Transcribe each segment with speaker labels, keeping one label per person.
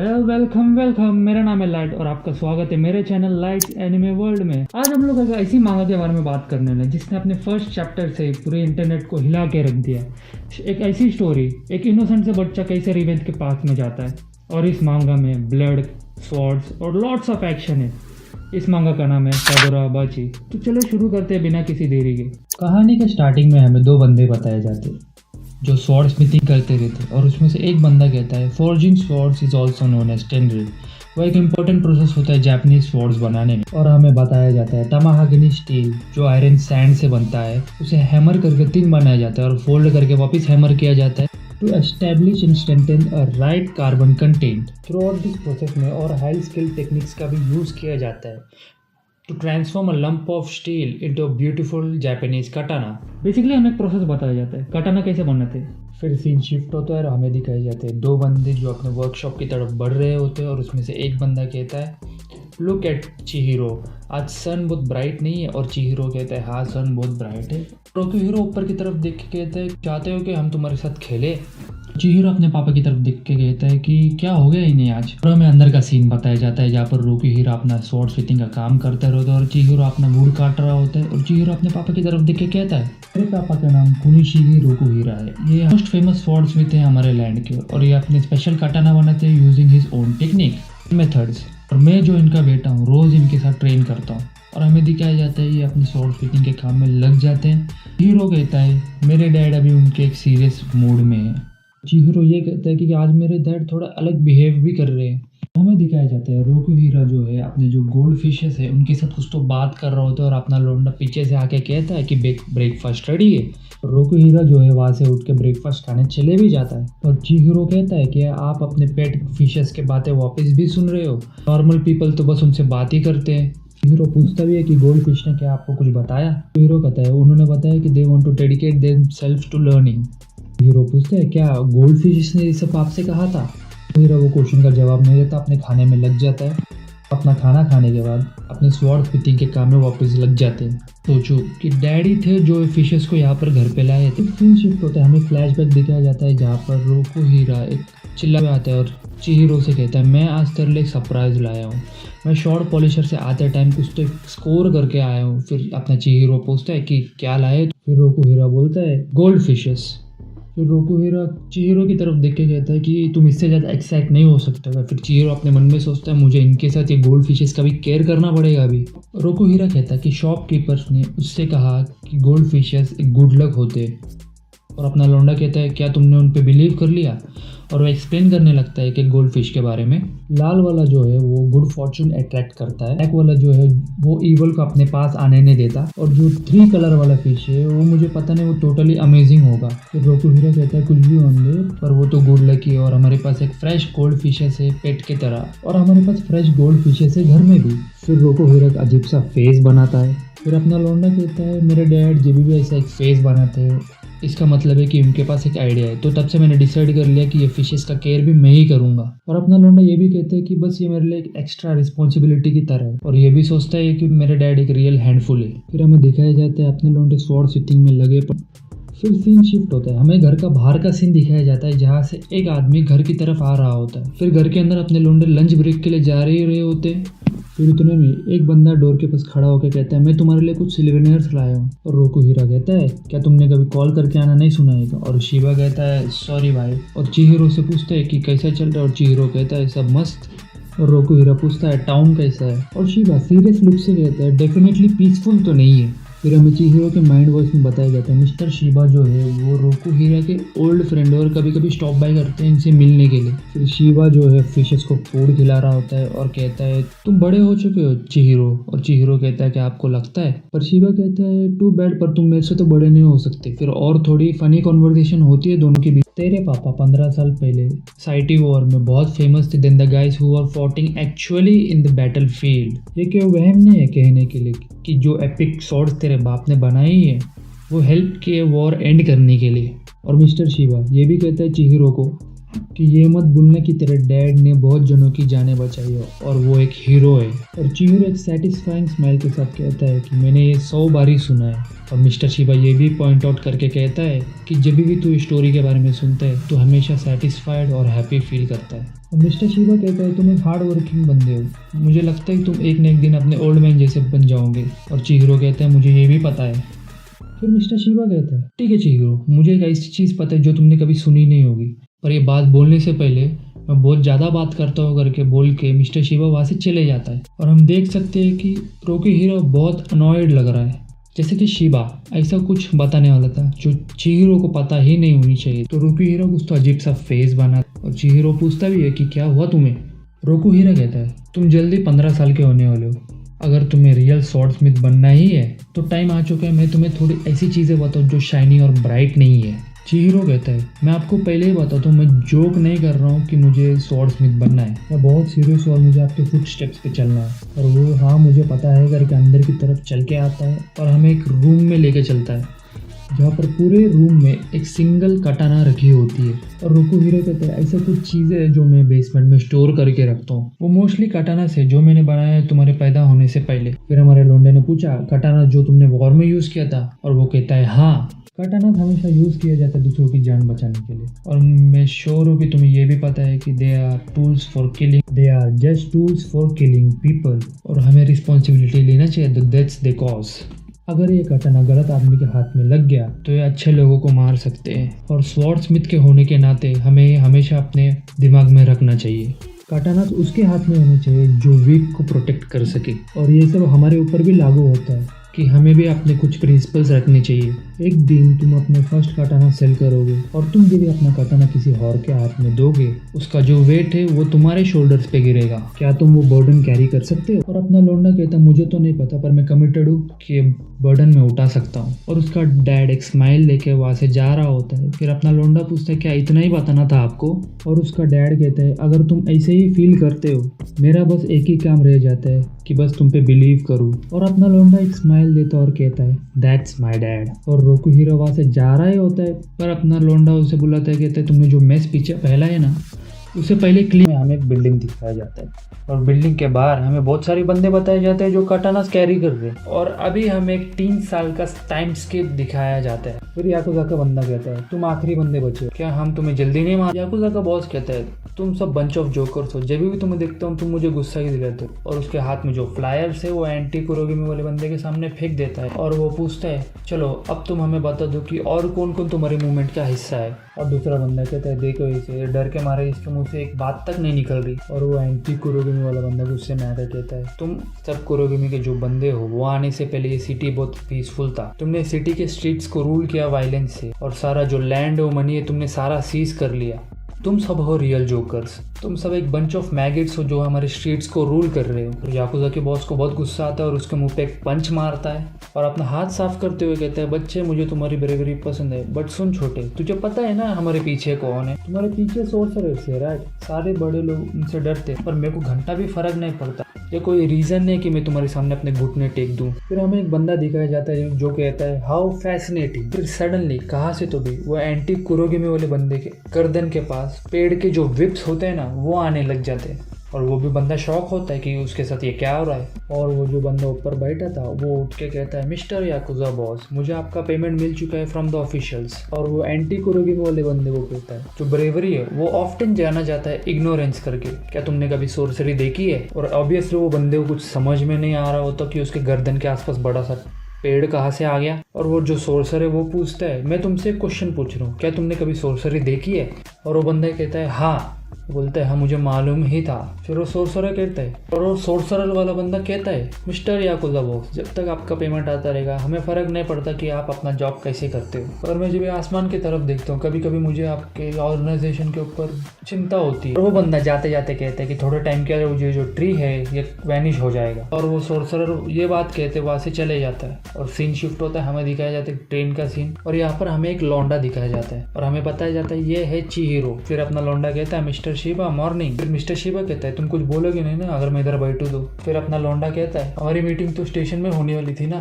Speaker 1: Welcome welcome, मेरा नाम है लाइट और आपका स्वागत है मेरे चैनल लाइट एनिमे वर्ल्ड में। आज हम लोग एक ऐसी मांगा के बारे में बात करने वाले हैं जिसने अपने फर्स्ट चैप्टर से पूरे इंटरनेट को हिला के रख दिया। एक ऐसी स्टोरी, एक इनोसेंट से बच्चा कैसे रिवेंज के पास में जाता है, और इस मांगा में ब्लड, स्वॉर्ड्स और लॉट्स ऑफ एक्शन है। इस मांगा का नाम है सादोराबाची। तो चलो शुरू करते हैं बिना किसी देरी के। कहानी के स्टार्टिंग में हमें दो बंदे बताए जाते हैं जो स्वॉर्ड स्मिथिंग करते रहते, और उसमें से एक बंदा कहता है forging swords is also known as tempering. वो एक इम्पोर्टेंट प्रोसेस होता है जापानीज स्वॉर्ड्स बनाने में। और हमें बताया जाता है टमाहागनी स्टील जो आयरन सैंड से बनता है, उसे हैमर करके थिन बनाया जाता है और फोल्ड करके वापस हैमर किया जाता है to establish and strengthen a right carbon content. Throughout this process में और हाई स्किल टेक्निक्स का भी यूज़ किया जाता है to transform a lump of steel into a beautiful Japanese katana. Basically हमें एक प्रोसेस बताया जाता है कटाना कैसे बनाते हैं। फिर सीन शिफ्ट होता है और हमें दिखाए जाते हैं दो बंदे जो अपने वर्कशॉप की तरफ बढ़ रहे होते हैं, और उसमें से एक बंदा कहता है लुक एट चिहिरो, आज सन बहुत ब्राइट नहीं है, और चिहिरो कहता है हाँ सन बहुत ब्राइट है। रोकुहिरो ऊपर की तरफ देख के कहता है चाहते हो कि हम तुम्हारे साथ खेले। चिहिरो अपने पापा की तरफ देख के कहता है कि क्या हो गया इन्हें आज। और हमें अंदर का सीन बताया जाता है जहाँ पर रोकुहिरो अपना स्वॉर्ड स्मिथिंग का काम करता रहता है और चिहिरो अपना वुड काट रहा होता है, और चिहिरो अपने पापा की तरफ देख के कहता है मेरे पापा का नाम कुनिशिगे रोकुहिरा है, ये मोस्ट फेमस स्वॉर्ड स्मिथ है हमारे लैंड के, और ये अपने स्पेशल काटाना बनाते हैं using his own technique methods, और मैं जो इनका बेटा हूँ रोज इनके साथ ट्रेन करता हूँ। और हमें दिखाया जाता है ये अपने स्वॉर्ड स्मिथिंग के काम में लग जाते हैं। हीरो कहता है मेरे डैड अभी उनके एक सीरियस मूड में है। चिहिरो ये कहता है कि आज मेरे डैड थोड़ा अलग बिहेव भी कर रहे हैं। हमें दिखाया जाता है रोकुहिरा जो है अपने जो गोल्ड फिशेस है उनके साथ कुछ तो बात कर रहा होता है, और अपना लोंडा पीछे से आके कहता है कि ब्रेकफास्ट रेडी है। रोकुहिरा जो है वहाँ से उठ के ब्रेकफास्ट खाने चले भी जाता है, और चिहिरो कहता है कि आप अपने पेट फिशेस के बातें वापस भी सुन रहे हो, नॉर्मल पीपल तो बस उनसे बात ही करते हैं। हीरो पूछता भी है कि गोल्ड फिश ने क्या आपको कुछ बताया। हीरो कहता है उन्होंने बताया कि they want to dedicate themselves to learning. Hero पूछता है क्या गोल्ड फिश ने ये सब आपसे कहा था। हीरो वो क्वेश्चन का जवाब नहीं देता, अपने खाने में लग जाता है। अपना खाना खाने के बाद अपने स्वॉर्ड स्मिथिंग के काम में वापस लग जाते हैं। सोचो कि डैडी थे जो फिशेस को यहाँ पर घर पे लाए थे। सीन शिफ्ट होता है, हमें फ्लैशबैक दिखाया जाता है जहाँ पर रोकुहिरा एक चिल्ला आता है और चिहिरो से कहता है मैं आज तेरे लिए एक सरप्राइज लाया हूँ, मैं शॉर्ट पॉलिशर से आते टाइम कुछ तो स्कोर करके आया हूँ। फिर अपना चिहिरो पूछता है कि क्या लाए, फिर रोकुहिरा बोलता है गोल्ड फिशेस। फिर रोकुहिरा चिहिरो की तरफ देख के कहता है कि तुम इससे ज़्यादा एक्साइट नहीं हो सकता। फिर चिहिरो अपने मन में सोचता है मुझे इनके साथ ये गोल्ड फिशेस का भी केयर करना पड़ेगा अभी। रोकुहिरा कहता है कि शॉपकीपर्स ने उससे कहा कि गोल्ड फिशेस एक गुड लक होते, और अपना लौंडा कहता है क्या तुमने उन पे बिलीव कर लिया। और वो एक्सप्लेन करने लगता है कि गोल्ड फिश के बारे में। लाल वाला जो है वो गुड फॉर्चून अट्रैक्ट करता है, ब्लैक वाला जो है वो ईवल को अपने पास आने नहीं देता, और जो 3 कलर वाला फिश है वो मुझे पता नहीं वो टोटली अमेजिंग होगा। फिर रोकुहिरा कहता है कुछ भी होंगे पर वो तो गुड लकी है, और हमारे पास एक फ्रेश गोल्ड फिशेस है पेट की तरह, और हमारे पास फ्रेश गोल्ड फिशेस है घर में भी। फिर रोकुहिरा एक अजीब सा फेस बनाता है। फिर अपना लौंडा कहता है मेरे डैड जब भी ऐसा एक फेस बनाते हैं इसका मतलब है कि उनके पास एक आइडिया है, तो तब से मैंने डिसाइड कर लिया कि ये फिशेस का केयर भी मैं ही करूंगा। और अपना लौंडा ये भी कहता है कि बस ये मेरे लिए एक एक्स्ट्रा रिस्पॉन्सिबिलिटी की तरह है, और ये भी सोचता है कि मेरे डैड एक रियल हैंडफुल है। फिर हमें दिखाया जाता है अपने लौंडे स्वॉर्ड स्मिथिंग में लगे। फिर सीन शिफ्ट होता है, हमें घर का बाहर का सीन दिखाया जाता है जहाँ से एक आदमी घर की तरफ आ रहा होता है। फिर घर के अंदर अपने लौंडे लंच ब्रेक के लिए जा रहे होते हैं। फिर इतने में एक बंदा डोर के पास खड़ा होकर कहता है मैं तुम्हारे लिए कुछ सिल्वेनियर्स लाया हूँ। और रोकुहिरा कहता है क्या तुमने कभी कॉल करके आना नहीं सुना है। और शिवा कहता है सॉरी भाई। और चिहिरो से पूछता है कि कैसा चल रहा है, और चिहिरो कहता है सब मस्त। और रोकुहिरा पूछता है टाउन कैसा है, और शिवा सीरियस लुक से कहता है डेफिनेटली पीसफुल तो नहीं है। फिर हमें चिहिरो के माइंड वॉइस में बताया जाता है मिस्टर शिबा जो है वो रोकुहिरा के ओल्ड फ्रेंड, और कभी कभी स्टॉप बाय करते हैं इनसे मिलने के लिए। फिर शिबा जो है फिशेस को फूड खिला रहा होता है और कहता है तुम बड़े हो चुके हो चिहिरो। और चिहिरो कहता है कि आपको लगता है, पर शिबा कहता है टू बैड, पर तुम मेरे से तो बड़े नहीं हो सकते। फिर और थोड़ी फनी कॉन्वर्सेशन होती है दोनों के बीच। तेरे पापा 15 साल पहले साइटी वॉर में बहुत फेमस थे then the guys who are fighting actually in the battle field. ये क्यों वहम नहीं है कहने के लिए कि जो एपिक स्वॉर्ड्स तेरे बाप ने बनाई है वो हेल्प किए वॉर एंड करने के लिए। और मिस्टर शिवा ये भी कहता है चिहिरो को कि ये मत भूलना कि तेरे डैड ने बहुत जनों की जानें बचाई हो और वो एक हीरो है। और चिहिरो एक सेटिस्फाइंग स्माइल के साथ कहता है कि मैंने ये 100 बार ही सुना है। और मिस्टर शिबा ये भी पॉइंट आउट करके कहता है कि जब भी तू स्टोरी के बारे में सुनता है तो हमेशा सेटिस्फाइड और हैप्पी फील करता है। और मिस्टर शिबा कहता है तुम एक हार्ड वर्किंग बंदे हो, मुझे लगता है कि तुम एक न एक दिन अपने ओल्ड मैन जैसे बन जाओगे। और चिहिरो कहता है मुझे ये भी पता है। फिर मिस्टर शिबा कहता है ठीक है चिहिरो, मुझे एक ऐसी चीज़ पता है जो तुमने कभी सुनी नहीं होगी, पर ये बात बोलने से पहले मैं बहुत ज़्यादा बात करता हूँ करके बोल के मिस्टर शिबा वहाँ से चले जाता है। और हम देख सकते हैं कि रोकीहीरो बहुत अनॉयड लग रहा है, जैसे कि शिबा ऐसा कुछ बताने वाला था जो चिहिरो को पता ही नहीं होनी चाहिए। तो रोकीहीरो कुछ तो अजीब सा फेस बना और चिहिरो पूछता भी है कि क्या हुआ तुम्हें। रोकीहीरो कहता है तुम जल्दी 15 साल के होने वाले हो, अगर तुम्हें रियल स्वॉर्ड स्मिथ बनना ही है तो टाइम आ चुका है मैं तुम्हें थोड़ी ऐसी चीज़ें बताऊँ जो शाइनी और ब्राइट नहीं है। चिहिरो कहता है मैं आपको पहले ही बताता हूँ, मैं जोक नहीं कर रहा हूँ कि मुझे स्वॉर्ड स्मिथ बनना है, मैं बहुत सीरियस हूँ और मुझे आपके फुट स्टेप्स पे चलना है। और वो हाँ मुझे पता है करके अंदर की तरफ चल के आता है और हमें एक रूम में लेके चलता है जहाँ पर पूरे रूम में एक सिंगल कटाना रखी होती है। और रोकीहीरो कहता है ऐसा कुछ चीज़ें है जो मैं बेसमेंट में स्टोर करके रखता हूँ, वो मोस्टली कटाना से जो मैंने बनाया है तुम्हारे पैदा होने से पहले। फिर हमारे लोंडे ने पूछा कटाना जो तुमने वॉर में यूज़ किया था, और वो कहता है हाँ कटाना हमेशा यूज़ किया जाता है दूसरों की जान बचाने के लिए। और मैं श्योर हूँ कि तुम्हें ये भी पता है कि they are tools for killing, they are just tools for killing people, और हमें रिस्पॉन्सिबिलिटी लेना चाहिए, तो दैट्स द कॉज। अगर ये कटाना गलत आदमी के हाथ में लग गया तो ये अच्छे लोगों को मार सकते हैं, और स्वॉर्ड स्मिथ के होने के नाते हमें हमेशा अपने दिमाग में रखना चाहिए कटाना तो उसके हाथ में होना चाहिए जो वीक को प्रोटेक्ट कर सके। और ये सब हमारे ऊपर भी लागू होता है कि हमें भी अपने कुछ प्रिंसिपल्स रखने चाहिए। एक दिन तुम अपने फर्स्ट कटाना सेल करोगे और तुम जब अपना कटाना किसी और के हाथ में दोगे, उसका जो वेट है वो तुम्हारे शोल्डर्स पे गिरेगा। क्या तुम वो बर्डन कैरी कर सकते हो? और अपना लौंडा कहता मुझे तो नहीं पता, पर मैं कमिटेड हूँ कि बर्डन में उठा सकता हूँ। और उसका डैड एक स्माइल लेके वहाँ से जा रहा होता है। फिर अपना लौंडा पूछता है क्या इतना ही बताना था आपको? और उसका डैड कहता है अगर तुम ऐसे ही फील करते हो, मेरा बस एक ही काम रह जाता है कि बस तुम पे बिलीव करूँ। और अपना लौंडा एक स्माइल देता और कहता है दैट्स माई डैड। और रोकीहीरो वहाँ से जा रहा ही होता है, पर अपना लौंडा उसे बुलाता है, कहता है तुमने जो मेस पीछे फैला है ना, उससे पहले क्लीन में हमें एक बिल्डिंग दिखाया जाता है और बिल्डिंग के बाहर हमें बहुत सारे बंदे बताए जाते हैं जो कटानास कैरी कर रहे हैं। और अभी हमें एक 3 साल का टाइम स्किप दिखाया जाता है। फिर याकुजा का बंदा कहता है तुम आखिरी बंदे बचे हो, क्या हम तुम्हें जल्दी नहीं मार? याकुजा का बॉस कहता है तुम सब बंच ऑफ जोकर्स हो, जब भी तुम्हें देखता हूँ तुम मुझे गुस्सा ही दिलाते हो। और उसके हाथ में जो फ्लायर्स है वो एंटी कुरोगिमी वाले बंदे के सामने फेंक देता है और वो पूछता है चलो अब तुम हमें बता दो कि और कौन कौन तुम्हारे मूवमेंट का हिस्सा है। और दूसरा बंदा कहता है देखो इसे, डर के मारे इसके मुंह से एक बात तक नहीं निकल रही। और वो एंटी कुरोगिमी वाला बंदा गुस्से में आकर कहता है तुम सब कुरोगिमी के जो बंदे हो, वो आने से पहले ये सिटी बहुत पीसफुल था, तुमने सिटी के स्ट्रीट्स को रूल किया वायलेंस से, और सारा जो लैंड और मनी है तुमने सारा सीज कर लिया। तुम सब हो रियल जोकर्स, तुम सब एक बंच ऑफ मैगेट्स हो जो हमारे स्ट्रीट्स को रूल कर रहे हो। तो याकुजा के बॉस को बहुत गुस्सा आता है और उसके मुंह पे एक पंच मारता है और अपना हाथ साफ करते हुए कहता है बच्चे मुझे तुम्हारी ब्रेवरी पसंद है, बट सुन छोटे, तुझे पता है ना हमारे पीछे कौन है? तुम्हारे पीछे सोर्सरर्स है, राइट? सारे बड़े लोग उनसे डरते, पर मेरे को घंटा भी फर्क नहीं पड़ता, ये कोई रीजन नहीं कि मैं तुम्हारे सामने अपने घुटने टेक दूं। फिर हमें एक बंदा दिखाया जाता है जो कहता है हाउ फैसिनेटिंग। फिर सडनली कहाँ से तो भी वो एंटी कुरोगिमी वाले बंदे के गर्दन के पास पेड़ के जो विप्स होते हैं ना, वो आने लग जाते हैं और वो भी बंदा शॉक होता है कि उसके साथ ये क्या हो रहा है। और वो जो बंदा ऊपर बैठा था वो उठ के कहता है मिस्टर याकुजा बॉस, मुझे आपका पेमेंट मिल चुका है फ्रॉम द ऑफिशियल्स। और वो एंटी कुरोगिमी वाले बंदे को कहता है जो ब्रेवरी है वो ऑफ्टन जाना जाता है इग्नोरेंस करके, क्या तुमने कभी सोर्सरी देखी है? और ऑब्वियसली वो बंदे को कुछ समझ में नहीं आ रहा होता कि उसके गर्दन के आसपास बड़ा सा पेड़ कहाँ से आ गया। और वो जो सोर्सर है वो पूछता है मैं तुमसे एक क्वेश्चन पूछ रहा हूँ, क्या तुमने कभी सोर्सरी देखी है? और वो बंदा कहता है हाँ। बोलता है हाँ मुझे मालूम ही था। फिर वो सोर्सरर कहता है, और वो सोर्सरर वाला बंदा कहता है मिस्टर याकुजा बॉस, जब तक आपका पेमेंट आता रहेगा हमें फ़र्क नहीं पड़ता कि आप अपना जॉब कैसे करते हो। पर मैं जब आसमान की तरफ देखता हूँ कभी कभी मुझे आपके ऑर्गेनाइजेशन के ऊपर चिंता होती है। और वो बंदा जाते जाते कहता है कि थोड़े टाइम के लिए जो ट्री है ये वैनिश हो जाएगा। और वो सोर्सरर ये बात कहते वहाँ से चले जाता है और सीन शिफ्ट होता है, हमें दिखाया जाता है ट्रेन का सीन। और यहाँ पर हमें एक लौंडा दिखाया जाता है और हमें बताया जाता है ये है चिहिरो। फिर अपना लौंडा कहता है मिस्टर शिबा मॉर्निंग। फिर मिस्टर शिबा कहता है तुम कुछ बोलोगे नहीं ना अगर मैं इधर बैठूं तो? फिर अपना लौंडा कहता है हमारी मीटिंग तो स्टेशन में होने वाली थी ना।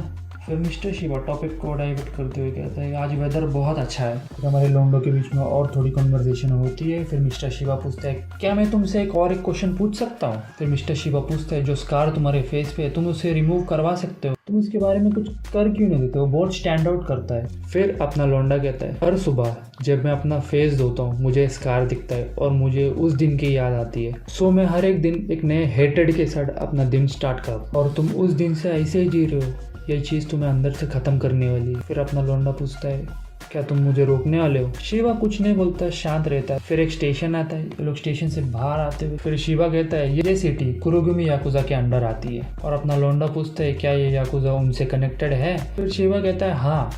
Speaker 1: फिर मिस्टर शिवा टॉपिक को डाइवर्ट करते हुए कहता है आज वेदर बहुत अच्छा है। फिर हमारे लोंडो के बीच में और थोड़ी कन्वर्सेशन होती है। फिर मिस्टर शिवा पूछता है क्या मैं तुमसे एक क्वेश्चन पूछ सकता हूँ। फिर मिस्टर शिवा पूछता है जो स्कार तुम्हारे फेस पे है तुम उसे रिमूव करवा सकते हो, तुम उसके बारे में कुछ कर क्यों नहीं देते हो, बहुत स्टैंड आउट करता है। फिर अपना लौंडा कहता है हर सुबह जब मैं अपना फेस धोता हूँ मुझे स्कार दिखता है और मुझे उस दिन की याद आती है। सो मैं हर एक दिन एक नए हेटेड के साथ अपना दिन स्टार्ट करता हूँ और तुम उस दिन से ऐसे ही जी रहे हो, ये चीज़ तुम्हें अंदर से ख़त्म करने वाली है। फिर अपना लौंडा पूछता है क्या तुम मुझे रोकने वाले हो। शिवा कुछ नहीं बोलता, शांत रहता है। फिर एक स्टेशन आता है, ये लोग स्टेशन से बाहर आते हुए फिर शिवा कहता है ये सिटी कुरुगुमी याकुजा के अंडर आती है। और अपना लौंडा पूछता है क्या ये याकुजा उनसे कनेक्टेड है। फिर शिवा कहता है हाँ।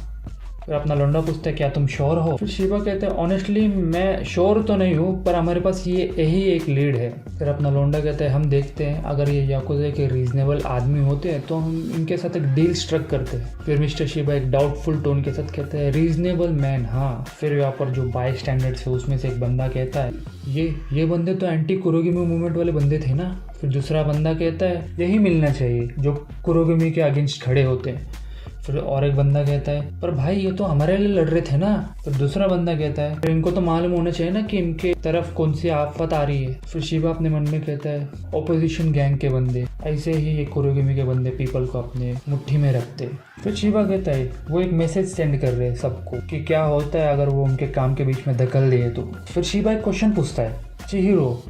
Speaker 1: फिर अपना लौंडा पूछता है क्या तुम श्योर हो। फिर शिवा कहता है ऑनेस्टली मैं श्योर तो नहीं हूँ पर हमारे पास यही एक लीड है। फिर अपना लौंडा कहता है हम देखते हैं अगर ये याकुजा के रीजनेबल आदमी होते हैं तो हम इनके साथ एक डील स्ट्रक करते हैं। फिर मिस्टर शिवा एक डाउटफुल टोन के साथ कहता है रीजनेबल मैन हाँ। फिर यहाँ पर जो बाई स्टैंडर्ड्स है उसमें से एक बंदा कहता है ये बंदे तो एंटी कुरोगिमी मूवमेंट वाले बंदे थे ना। फिर दूसरा बंदा कहता है यही मिलना चाहिए जो कुरोगिमी के अगेंस्ट खड़े होते हैं। फिर और एक बंदा कहता है पर भाई ये तो हमारे लिए लड़ रहे थे ना। फिर दूसरा बंदा कहता है फिर इनको तो मालूम होना चाहिए ना कि इनके तरफ कौन सी आफत आ रही है। फिर शिवा अपने मन में कहता है ऑपोजिशन गैंग के बंदे ऐसे ही ये कुरोगिमी के बंदे पीपल को अपने मुट्ठी में रखते। फिर शिवा कहता है वो एक मैसेज सेंड कर रहे हैं सबको कि क्या होता है अगर वो उनके काम के बीच में धकेल दिए तो। फिर शिवा एक क्वेश्चन पूछता है चिहिरो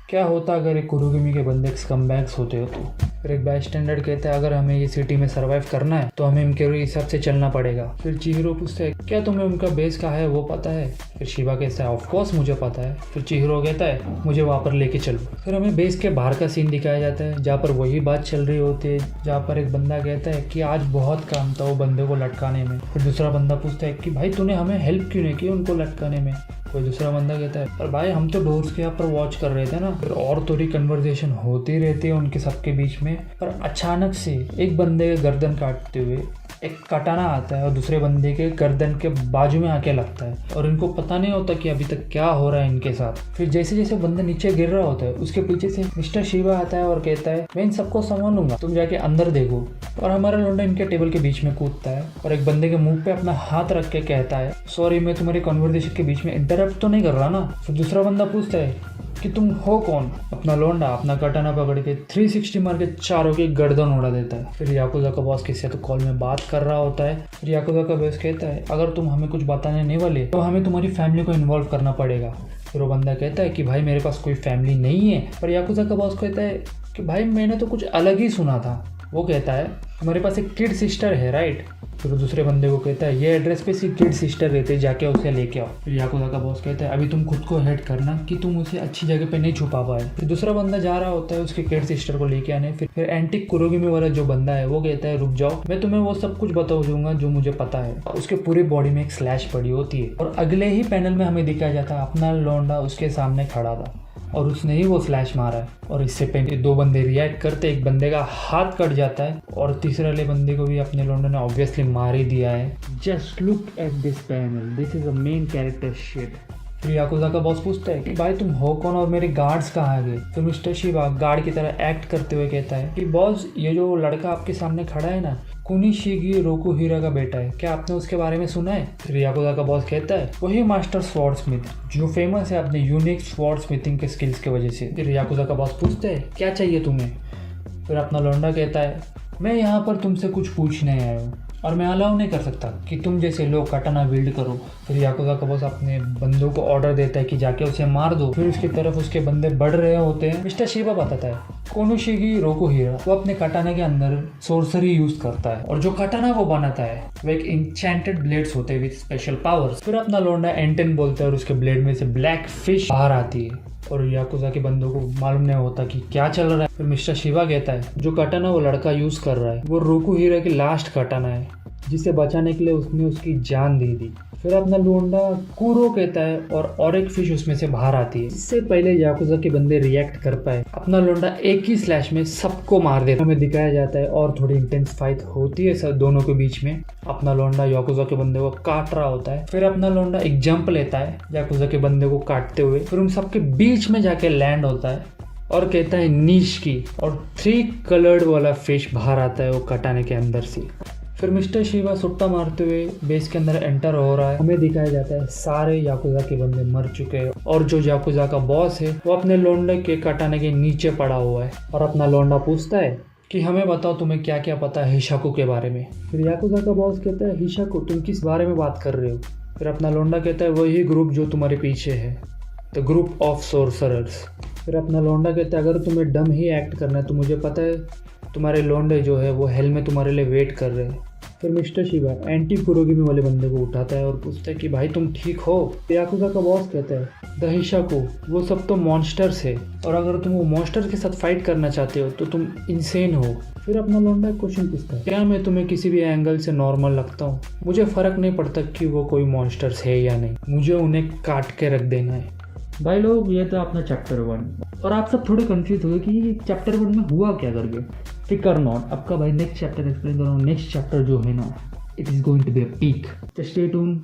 Speaker 1: क्या होता अगर एक कुरुगिमी के बंदे स्कमबैग्स होते हो तो। फिर एक बाई स्टैंडर्ड कहता है अगर हमें ये सिटी में सर्वाइव करना है तो हमें इनके हिसाब से चलना पड़ेगा। फिर चिहिरो पूछता है क्या तुम्हें उनका बेस कहाँ है वो पता है। फिर शिवा कहता है ऑफकोर्स मुझे पता है। फिर चिहिरो कहता है मुझे वहाँ पर लेके चलो। फिर हमें बेस के बाहर का सीन दिखाया जाता है जहाँ पर वही बात चल रही होती है जहाँ पर एक बंदा कहता है कि आज बहुत काम था वो बंदे को लटकाने में। फिर दूसरा बंदा पूछता है कि भाई तूने हमें हेल्प क्यों नहीं की उनको लटकाने में। कोई दूसरा बंदा कहता है पर भाई हम तो डोर्स के यहाँ पर वॉच कर रहे थे ना। फिर और थोड़ी कन्वर्सेशन होती रहती है उनके सबके बीच में। पर अचानक से एक बंदे के गर्दन काटते हुए एक कटाना आता है और दूसरे बंदे के गर्दन के बाजू में आके लगता है और इनको पता नहीं होता कि अभी तक क्या हो रहा है इनके साथ। फिर जैसे जैसे बंदा नीचे गिर रहा होता है उसके पीछे से मिस्टर शिवा आता है और कहता है मैं इन सबको संभालूंगा तुम जाके अंदर देखो। और हमारा लौंडा इनके टेबल के बीच में कूदता है और एक बंदे के मुंह पे अपना हाथ रख के कहता है सॉरी मैं तुम्हारी कन्वर्सेशन के बीच में इंटरप्ट तो नहीं कर रहा ना। फिर दूसरा बंदा पूछता है कि तुम हो कौन। अपना लौंडा अपना कटाना पकड़ के 360 मार के चारों की गर्दन उड़ा देता है। फिर याकुजा का बॉस किसी तो कॉल में बात कर रहा होता है। फिर याकुजा का बॉस कहता है अगर तुम हमें कुछ बताने नहीं वाले तो हमें तुम्हारी फैमिली को इन्वॉल्व करना पड़ेगा। फिर वो बंदा कहता है कि भाई मेरे पास कोई फैमिली नहीं है। पर याकुजा का बॉस कहता है कि भाई मैंने तो कुछ अलग ही सुना था। वो कहता है हमारे पास एक किड सिस्टर है राइट। फिर दूसरे बंदे को कहता है ये एड्रेस पे सी किड सिस्टर रहते जाके उसे लेके आओ। फिर याकुजा का बॉस कहता है अभी तुम खुद को हेड करना कि तुम उसे अच्छी जगह पे नहीं छुपा पाए। फिर दूसरा बंदा जा रहा होता है उसके किड सिस्टर को लेके आने। फिर एंटिक कुरोगिमी वाला जो बंदा है वो कहता है रुक जाओ मैं तुम्हें वो सब कुछ बता दूंगा जो मुझे पता है। उसके पूरी बॉडी में एक स्लैश पड़ी होती है और अगले ही पैनल में हमें दिखाया जाता है अपना लौंडा उसके सामने खड़ा था और उसने ही वो स्लैश मारा है। और इससे पहले दो बंदे रिएक्ट करते एक बंदे का हाथ कट जाता है और तीसरे वाले बंदे को भी अपने लौंडे ने ऑब्वियसली मार ही दिया है। Just look at this panel this is a main character shit. फिर याकुजा का बॉस पूछता है कि भाई तुम हो कौन और मेरे गार्ड्स कहाँ गए। फिर मिस्टर शिवा गार्ड की तरह एक्ट करते हुए कहता है कि बॉस ये जो लड़का आपके सामने खड़ा है ना कुनिशिगी रोकुहिरा का बेटा है, क्या आपने उसके बारे में सुना है। फिर याकुजा का बॉस कहता है वही मास्टर स्वॉर्ड स्मिथ जो फेमस है अपने यूनिक स्वॉर्ड स्मिथिंग के स्किल्स की वजह से। फिर याकुजा का बॉस पूछता है क्या चाहिए तुम्हें। फिर अपना लौंडा कहता है मैं यहाँ पर तुमसे कुछ पूछने आया हूँ और मैं अलाउ नहीं कर सकता कि तुम जैसे लोग कटाना बिल्ड करो। फिर याकुजा का बॉस अपने बंदों को ऑर्डर देता है कि जाके उसे मार दो। फिर उसकी तरफ उसके बंदे बढ़ रहे होते हैं। मिस्टर शिवा बताता है कोनोशिगी रोकुहिरा वो अपने कटाना के अंदर सोर्सरी यूज करता है और जो कटाना वो बनाता है वो एक इंचेंटेड ब्लेड्स होते हैं विद स्पेशल पावर्स। फिर अपना लौंडा एंटेन बोलता है और उसके ब्लेड में से ब्लैक फिश बाहर आती है और याकुजा के बंदों को मालूम नहीं होता कि क्या चल रहा है। फिर मिस्टर शिवा कहता है जो कटाना वो लड़का यूज कर रहा है वो रोकुहिरा की लास्ट कटाना है जिसे बचाने के लिए उसने उसकी जान दे दी। फिर अपना लौंडा कुरो कहता है और एक फिश उसमें से बाहर आती है। इससे पहले याकुजा के बंदे रिएक्ट कर पाए अपना लौंडा एक ही स्लैश में सबको मार देता है। हमें दिखाया जाता है और थोड़ी इंटेंस फाइट होती है सब दोनों के बीच में। अपना लौंडा याकुजा के बंदे को काट रहा होता है। फिर अपना लौंडा एक जंप लेता है याकुजा के बंदे को काटते हुए। फिर उन सबके बीच में जाके लैंड होता है और कहता है नीश की और 3 कलर्ड वाला फिश बाहर आता है वो कटाने के अंदर से। फिर मिस्टर शिवा सुट्टा मारते हुए बेस के अंदर एंटर हो रहा है। हमें दिखाया जाता है सारे याकुजा के बंदे मर चुके हैं और जो याकुजा का बॉस है वो अपने लोंडे के कटाने के नीचे पड़ा हुआ है और अपना लोंडा पूछता है कि हमें बताओ तुम्हें क्या क्या पता है हिशाकू के बारे में। फिर याकुजा का बॉस कहता है हिशाकू तुम किस बारे में बात कर रहे हो। फिर अपना लोंडा कहता है वही ग्रुप जो तुम्हारे पीछे है, द ग्रुप ऑफ सोर्सरर्स। फिर अपना लोंडा कहता है अगर तुम्हें डम ही एक्ट करना है तो मुझे पता है तुम्हारे लोंडे जो है वो हेल में तुम्हारे लिए वेट कर रहे हैं। फिर मिस्टर शिवा एंटी कुरोगिमी वाले बंदे को उठाता है और पूछता है कि भाई तुम ठीक हो। याकुजा का बॉस कहता है द हिशाकू वो सब तो मॉन्स्टर्स है और अगर तुम वो मॉन्स्टर के साथ फाइट करना चाहते हो तो तुम इंसेन हो। फिर अपना लोंडा क्वेश्चन पूछता है क्या मैं तुम्हें किसी भी एंगल से नॉर्मल लगता हूँ, मुझे फर्क नहीं पड़ता कि वो कोई मॉन्स्टर्स है या नहीं, मुझे उन्हें काट के रख देना है। भाई लोग ये था अपना चैप्टर 1 और आप सब थोड़े कंफ्यूज हो गए कि चैप्टर 1 में हुआ क्या करके। फिकर नॉट, आपका भाई नेक्स्ट चैप्टर एक्सप्लेन कर रहा हूँ। नेक्स्ट चैप्टर जो है ना it is going to be a peak. Just stay tuned.